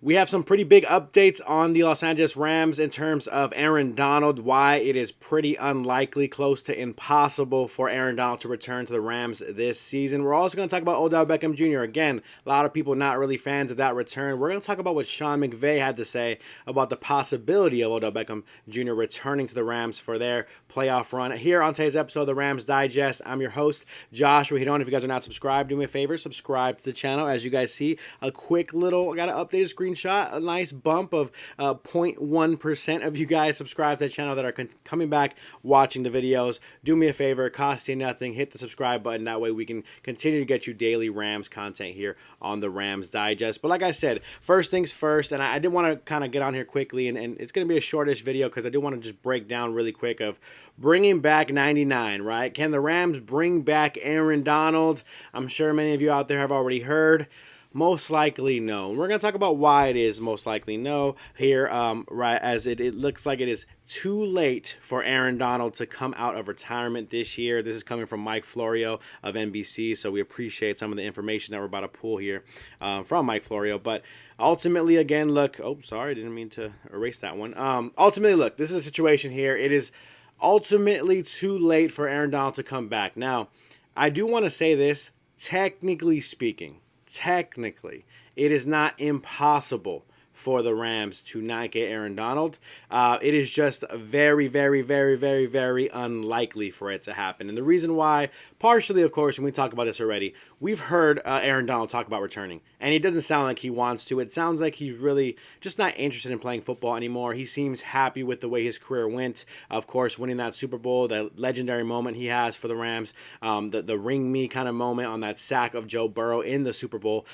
We have some pretty big updates on the Los Angeles Rams in terms of Aaron Donald, why it is pretty unlikely, close to impossible for Aaron Donald to return to the Rams this season. We're also going to talk about Odell Beckham Jr. Again, a lot of people not really fans of that return. We're going to talk about what Sean McVay had to say about the possibility of Odell Beckham Jr. returning to the Rams for their playoff run. Here on today's episode of the Rams Digest, I'm your host, Josh Wahidon. If you guys are not subscribed, do me a favor, subscribe to the channel. As you guys see, a quick little, I got an updated screenshot, a nice bump of 0.1% of you guys subscribe to the channel that are coming back watching the videos. Do me a favor, it costs you nothing, hit the subscribe button. That way we can continue to get you daily Rams content here on the Rams Digest. But like I said, first things first, and I did want to kind of get on here quickly, and it's going to be a shortish video because I do want to just break down really quick of bringing back 99, right? Can the Rams bring back Aaron Donald? I'm sure many of you out there have already heard. Most likely no. We're going to talk about why it is most likely no here, right, as it looks like it is too late for Aaron Donald to come out of retirement this year. This is coming from Mike Florio of NBC, so we appreciate some of the information that we're about to pull here from Mike Florio. But ultimately, again, look, oh, sorry, I didn't mean to erase that one. Ultimately, look, this is a situation here. It is ultimately too late for Aaron Donald to come back. Now, I do want to say this, technically speaking, it is not impossible for the Rams to not get Aaron Donald. It is just very, very, very, very, very unlikely for it to happen. And the reason why, partially, of course, and we talked about this already, we've heard Aaron Donald talk about returning, and it doesn't sound like he wants to. It sounds like he's really just not interested in playing football anymore. He seems happy with the way his career went. Of course, winning that Super Bowl, that legendary moment he has for the Rams, the ring me kind of moment on that sack of Joe Burrow in the Super Bowl.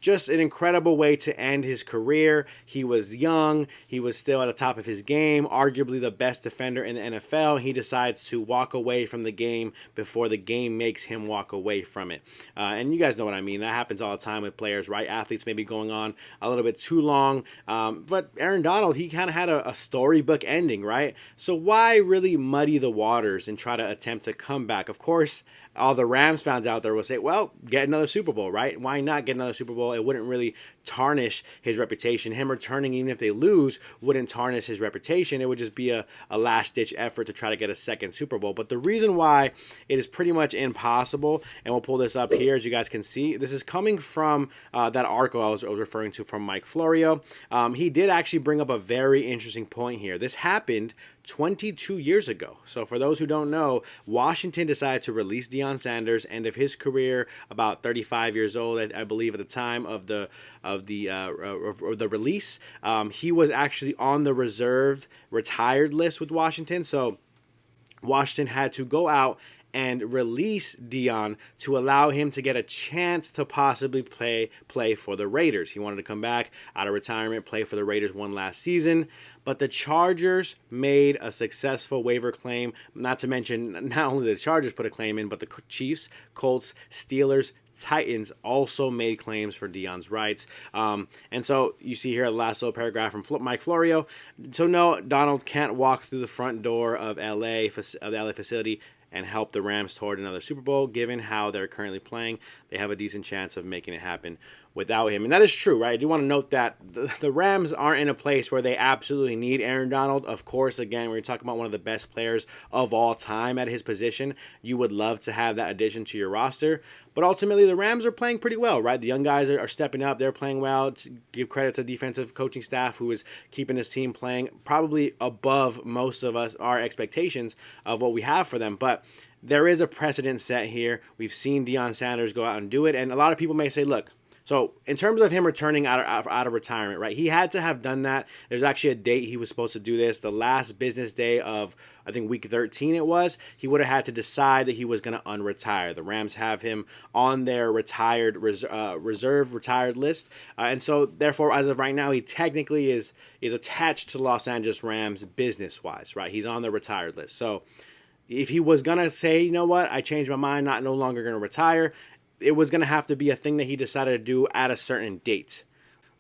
Just an incredible way to end his career. He was young. He was still at the top of his game, arguably the best defender in the NFL. He decides to walk away from the game before the game makes him walk away from it. And you guys know what I mean. That happens all the time with players, right? Athletes may be going on a little bit too long. But Aaron Donald, he kind of had a storybook ending, right? So why really muddy the waters and try to attempt to come back? Of course, all the Rams fans out there will say, well, get another Super Bowl, right? Why not get another Super Bowl? It wouldn't really tarnish his reputation. Him returning, even if they lose, wouldn't tarnish his reputation. It would just be a last-ditch effort to try to get a second Super Bowl. But the reason why it is pretty much impossible, and we'll pull this up here as you guys can see, this is coming from that article I was referring to from Mike Florio. He did actually bring up a very interesting point here. This happened 22 years ago. So for those who don't know, Washington decided to release Deion Sanders, end of his career, about 35 years old, I believe, at the time of the release. He was actually on the reserved retired list with Washington. So Washington had to go out and release Deion to allow him to get a chance to possibly play for the Raiders. He wanted to come back out of retirement, play for the Raiders one last season. But the Chargers made a successful waiver claim. Not to mention, not only the Chargers put a claim in, but the Chiefs, Colts, Steelers, Titans also made claims for Deion's rights. And so you see here the last little paragraph from Mike Florio. So no, Donald can't walk through the front door of the LA facility and help the Rams toward another Super Bowl. Given how they're currently playing, they have a decent chance of making it happen without him. And that is true, right? I do want to note that the Rams aren't in a place where they absolutely need Aaron Donald. Of course, again, we're talking about one of the best players of all time at his position. You would love to have that addition to your roster. But ultimately, the Rams are playing pretty well, right? The young guys are stepping up. They're playing well. To give credit to the defensive coaching staff who is keeping this team playing probably above most of our expectations of what we have for them. But there is a precedent set here. We've seen Deion Sanders go out and do it. And a lot of people may say, look, so in terms of him returning out of retirement, right, he had to have done that. There's actually a date he was supposed to do this. The last business day of, I think, week 13 it was. He would have had to decide that he was going to unretire. The Rams have him on their reserve retired list. And so, therefore, as of right now, he technically is attached to the Los Angeles Rams business-wise, right? He's on the retired list. So if he was going to say, you know what, I changed my mind, no longer going to retire, it was going to have to be a thing that he decided to do at a certain date.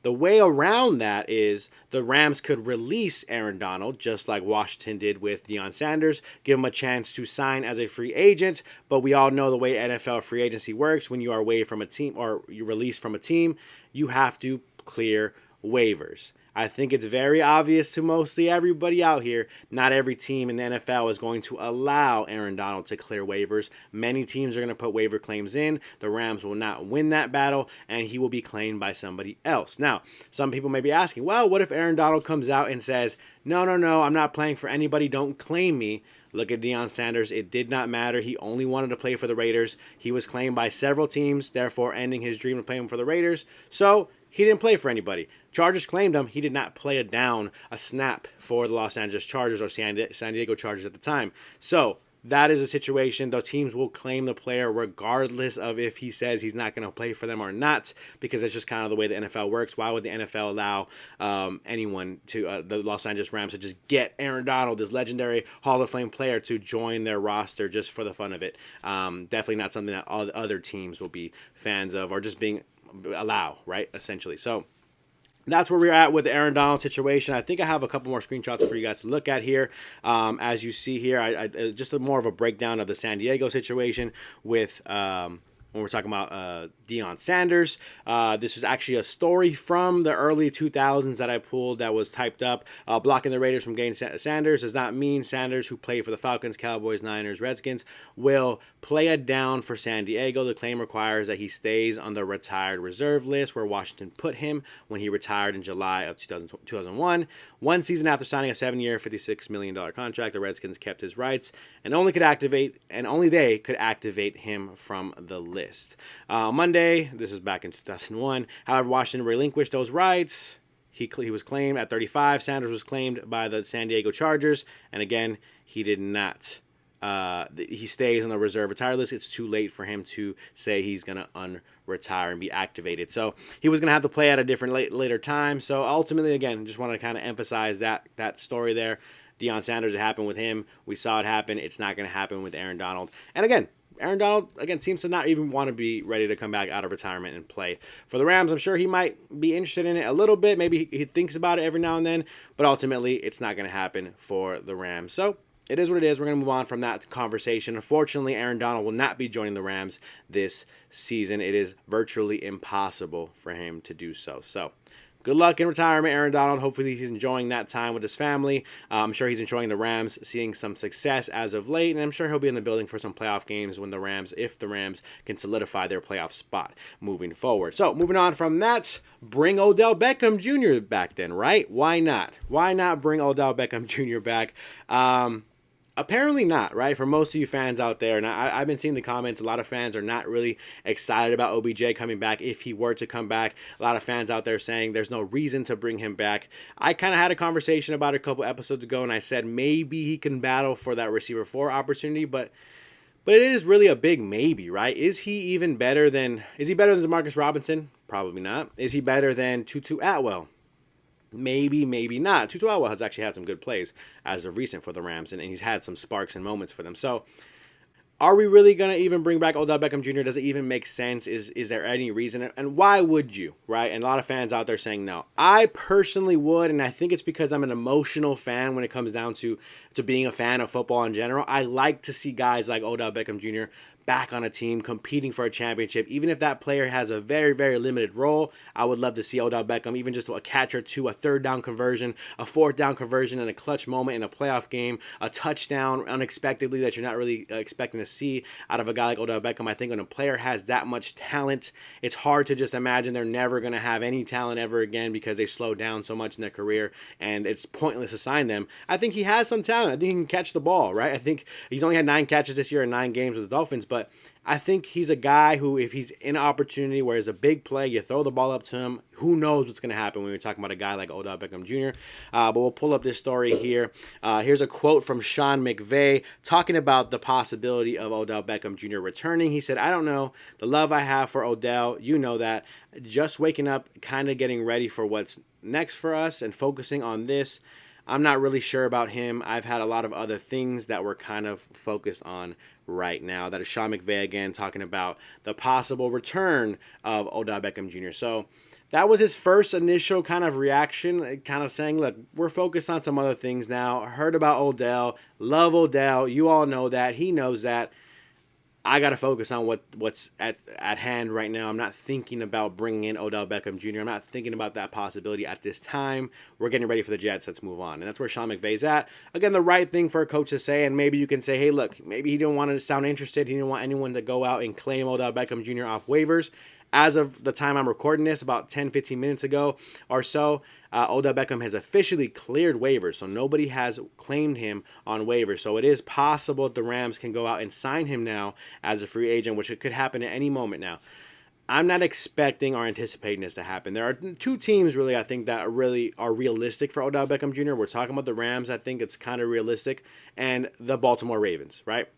The way around that is the Rams could release Aaron Donald, just like Washington did with Deion Sanders, give him a chance to sign as a free agent. But we all know the way NFL free agency works. When you are away from a team or you're released from a team, you have to clear waivers. I think it's very obvious to mostly everybody out here, not every team in the NFL is going to allow Aaron Donald to clear waivers. Many teams are going to put waiver claims in. The Rams will not win that battle, and he will be claimed by somebody else. Now, some people may be asking, well, what if Aaron Donald comes out and says, no, I'm not playing for anybody, don't claim me. Look at Deion Sanders. It did not matter. He only wanted to play for the Raiders. He was claimed by several teams, therefore ending his dream of playing for the Raiders. So he didn't play for anybody. Chargers claimed him. He did not play a snap for the Los Angeles Chargers or San Diego Chargers at the time. So that is a situation. Those teams will claim the player regardless of if he says he's not going to play for them or not, because it's just kind of the way the NFL works. Why would the NFL allow anyone to, the Los Angeles Rams, to just get Aaron Donald, this legendary Hall of Fame player, to join their roster just for the fun of it? Definitely not something that all the other teams will be fans of or just allow, right, essentially. So that's where we're at with the Aaron Donald situation. I think I have a couple more screenshots for you guys to look at here. As you see here, I just more of a breakdown of the San Diego situation with when we're talking about Deion Sanders. This was actually a story from the early 2000s that I pulled that was typed up. Blocking the Raiders from getting Sanders does not mean Sanders, who played for the Falcons, Cowboys, Niners, Redskins, will play it down for San Diego. The claim requires that he stays on the retired reserve list where Washington put him when he retired in July of 2001. One season after signing a 7-year, $56 million contract, the Redskins kept his rights and only they could activate him from the list. Monday, this is back in 2001. However, Washington relinquished those rights. He was claimed at 35. Sanders was claimed by the San Diego Chargers, and again, he did not. He stays on the reserve retired list. It's too late for him to say he's going to unretire and be activated. So he was going to have to play at a different later time. So ultimately, again, just want to kind of emphasize that story there. Deion Sanders, it happened with him. We saw it happen. It's not going to happen with Aaron Donald. And again, Aaron Donald, seems to not even want to be ready to come back out of retirement and play for the Rams. I'm sure he might be interested in it a little bit. Maybe he thinks about it every now and then. But ultimately, it's not going to happen for the Rams. So it is what it is. We're going to move on from that conversation. Unfortunately, Aaron Donald will not be joining the Rams this season. It is virtually impossible for him to do so. So good luck in retirement, Aaron Donald. Hopefully he's enjoying that time with his family. I'm sure he's enjoying the Rams, seeing some success as of late, and I'm sure he'll be in the building for some playoff games if the Rams can solidify their playoff spot moving forward. So moving on from that, bring Odell Beckham Jr. back then, right? Why not? Why not bring Odell Beckham Jr. back? Apparently not, right? For most of you fans out there, and I've been seeing the comments, a lot of fans are not really excited about OBJ coming back if he were to come back. A lot of fans out there saying there's no reason to bring him back. I kind of had a conversation about it a couple episodes ago, and I said maybe he can battle for that receiver 4 opportunity, but it is really a big maybe, right? Is he better than Demarcus Robinson? Probably not. Is he better than Tutu Atwell? Maybe, maybe not. Tutu Atwell has actually had some good plays as of recent for the Rams, and he's had some sparks and moments for them. So are we really going to even bring back Odell Beckham Jr.? Does it even make sense? Is there any reason? And why would you, right? And a lot of fans out there saying no. I personally would, and I think it's because I'm an emotional fan when it comes down to being a fan of football in general. I like to see guys like Odell Beckham Jr. back on a team competing for a championship. Even if that player has a very, very limited role, I would love to see Odell Beckham, even just a catch or two, a third down conversion, a fourth down conversion in a clutch moment in a playoff game, a touchdown unexpectedly that you're not really expecting to see out of a guy like Odell Beckham. I think when a player has that much talent, it's hard to just imagine they're never going to have any talent ever again because they slow down so much in their career and it's pointless to sign them. I think he has some talent. I think he can catch the ball, right? I think he's only had 9 catches this year in 9 games with the Dolphins, but I think he's a guy who, if he's in an opportunity where it's a big play, you throw the ball up to him, who knows what's going to happen when we're talking about a guy like Odell Beckham Jr. But we'll pull up this story here. Here's a quote from Sean McVay talking about the possibility of Odell Beckham Jr. returning. He said, "I don't know. The love I have for Odell, you know that. Just waking up, kind of getting ready for what's next for us and focusing on this. I'm not really sure about him. I've had a lot of other things that we're kind of focused on right now." That is Sean McVay again talking about the possible return of Odell Beckham Jr. So that was his first initial kind of reaction, kind of saying, look, we're focused on some other things now. I heard about Odell, love Odell. You all know that. He knows that. I got to focus on what's at hand right now. I'm not thinking about bringing in Odell Beckham Jr. I'm not thinking about that possibility at this time. We're getting ready for the Jets. Let's move on. And that's where Sean McVay's at. Again, the right thing for a coach to say, and maybe you can say, hey, look, maybe he didn't want to sound interested. He didn't want anyone to go out and claim Odell Beckham Jr. off waivers. As of the time I'm recording this, about 10, 15 minutes ago or so, Odell Beckham has officially cleared waivers, so nobody has claimed him on waivers. So it is possible that the Rams can go out and sign him now as a free agent, which it could happen at any moment now. I'm not expecting or anticipating this to happen. There are two teams really, I think, that really are realistic for Odell Beckham Jr. We're talking about the Rams. I think it's kind of realistic, and the Baltimore Ravens, right?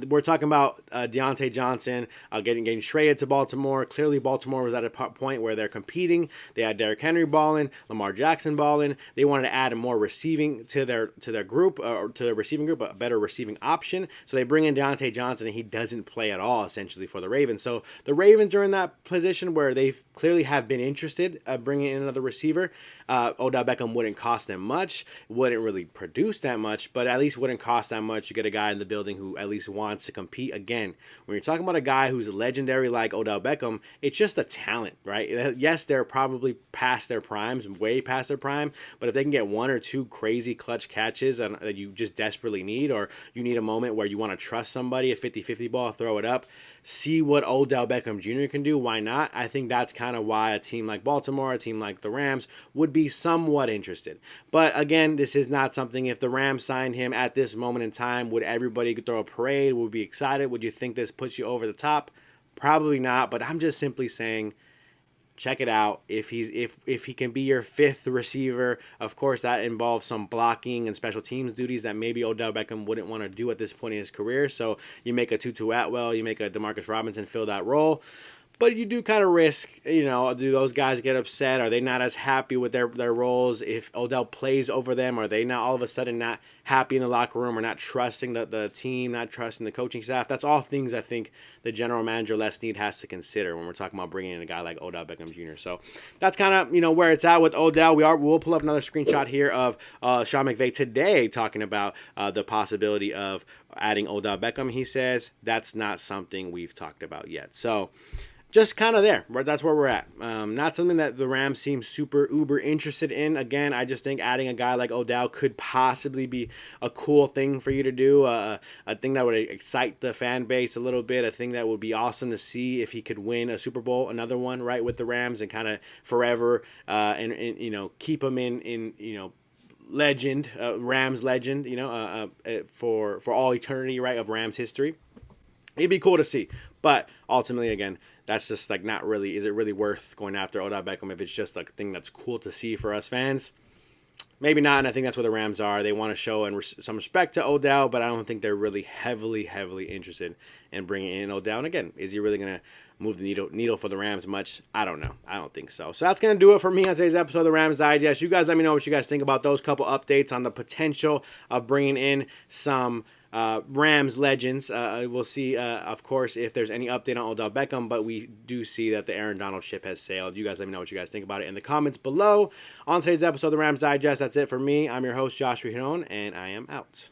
We're talking about Deontay Johnson getting traded to Baltimore. Clearly, Baltimore was at a point where they're competing. They had Derrick Henry balling, Lamar Jackson balling. They wanted to add more receiving to their group, or to their receiving group, a better receiving option. So they bring in Deontay Johnson, and he doesn't play at all, essentially, for the Ravens. So the Ravens are in that position where they clearly have been interested in bringing in another receiver. Odell Beckham wouldn't cost them much, wouldn't really produce that much, but at least wouldn't cost that much. You get a guy in the building who at least wants to compete. Again, when you're talking about a guy who's legendary like Odell Beckham, it's just a talent, right? Yes, they're probably past their primes, way past their prime, but if they can get one or two crazy clutch catches that you just desperately need, or you need a moment where you want to trust somebody, a 50-50 ball, throw it up, see what Odell Beckham Jr. can do, why not? I think that's kind of why a team like Baltimore, a team like the Rams, would be somewhat interested. But again, this is not something, if the Rams signed him at this moment in time, would everybody throw a parade? Would be excited? Would you think this puts you over the top? Probably not, but I'm just simply saying, check it out. If he can be your fifth receiver, of course that involves some blocking and special teams duties that maybe Odell Beckham wouldn't want to do at this point in his career. So you make a Tutu Atwell, you make a DeMarcus Robinson fill that role. But you do kind of risk, do those guys get upset? Are they not as happy with their roles? If Odell plays over them, are they now all of a sudden not happy in the locker room, or not trusting the team, not trusting the coaching staff? That's all things I think the general manager, Snead, has to consider when we're talking about bringing in a guy like Odell Beckham Jr. So that's kind of, where it's at with Odell. We'll pull up another screenshot here of Sean McVay today talking about the possibility of adding Odell Beckham. He says that's not something we've talked about yet. So just kind of there. That's where we're at. Not something that the Rams seem super uber interested in. Again, I just think adding a guy like Odell could possibly be a cool thing for you to do, a thing that would excite the fan base a little bit, a thing that would be awesome to see if he could win a Super Bowl, another one, right, with the Rams, and kind of forever, and keep him in legend, Rams legend, for all eternity, right, of Rams history. It'd be cool to see. But ultimately, again, that's just like not really, is it really worth going after Odell Beckham if it's just a thing that's cool to see for us fans? Maybe not, and I think that's where the Rams are. They want to show some respect to Odell, but I don't think they're really heavily interested in bringing in Odell. And again, is he really going to move the needle for the Rams much? I don't know. I don't think so. So that's going to do it for me on today's episode of the Rams Digest. You guys let me know what you guys think about those couple updates on the potential of bringing in some Rams legends. We'll see, of course, if there's any update on Odell Beckham, but we do see that the Aaron Donald ship has sailed. You guys let me know what you guys think about it in the comments below. On today's episode of the Rams Digest, that's it for me. I'm your host, Josh Giron, and I am out.